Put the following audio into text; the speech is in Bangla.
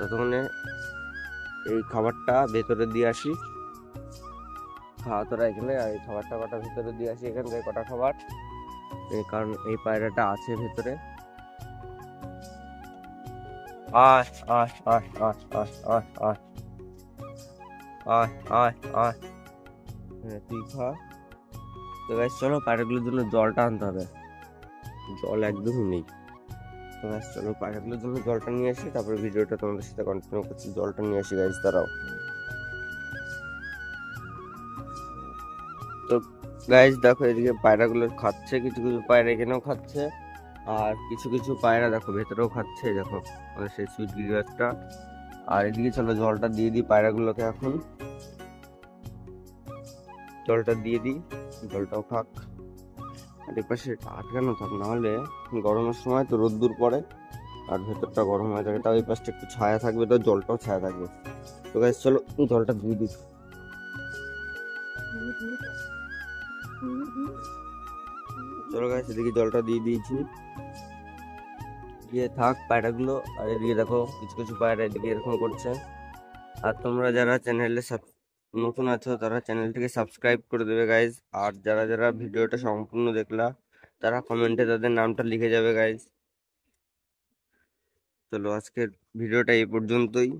ততক্ষণে এই খাবারটা ভেতরে দিয়ে আসি। খাওয়া তোরা এখানে, আর এই খাবারটা কটা ভেতরে দিয়ে আসি, এখানকার কটা খাবার, কারণ এই পায়রাটা আছে ভেতরে। আয় আয় আয় আয় আয় আয় আয় আয় আয় আয়, হ্যাঁ তুই খা। তো গাইস চলো পায়রাগুলোর জন্য জলটা আনতে হবে, জল একদমই নেই। তো গাইস চলো পায়রাগুলোর জন্য জলটা নিয়ে আসি, তারপরে ভিডিওটা তোমাদের সাথে কন্টিনিউ করছি। জলটা নিয়ে আসি গাইস, দাঁড়াও। তো গাইস দেখো এদিকে পায়রাগুলো খাচ্ছে, কিছু কিছু পায়রা এখানেও খাচ্ছে, আর কিছু কিছু পায়রা দেখো ভেতরেও খাচ্ছে, দেখো আমাদের সেই সুইট গিরিবাজটা। আর এদিকে চলো জলটা দিয়ে দিই পায়রাগুলোকে, এখন জলটা দিয়ে দিই, জলটাও খাক। আর এপাশে আটকানো থাক, নাহলে গরমের সময় তো রোদ্দুর পড়ে আর ভেতরটা গরম হয়ে থাকে, তাও এই পাশটা একটু ছায়া থাকবে, তো জলটাও ছায়া থাকবে। তো গাইস চলো জলটা দিয়ে দিই। চলো গাইস এদিকে জলটা দিয়ে দিয়েছি, দিয়ে থাক পায়রাগুলো। আর এদিকে দেখো কিছু কিছু পায়রা এদিকে এরকম করছে। আর তোমরা যারা চ্যানেলে নতুন আছো তারা চ্যানেলটিকে সাবস্ক্রাইব করে দেবে গাইজ। আর যারা যারা ভিডিওটা সম্পূর্ণ দেখলা তারা কমেন্টে তাদের নামটা লিখে যাবে গাইজ। চলো আজকের ভিডিওটা এই পর্যন্তই।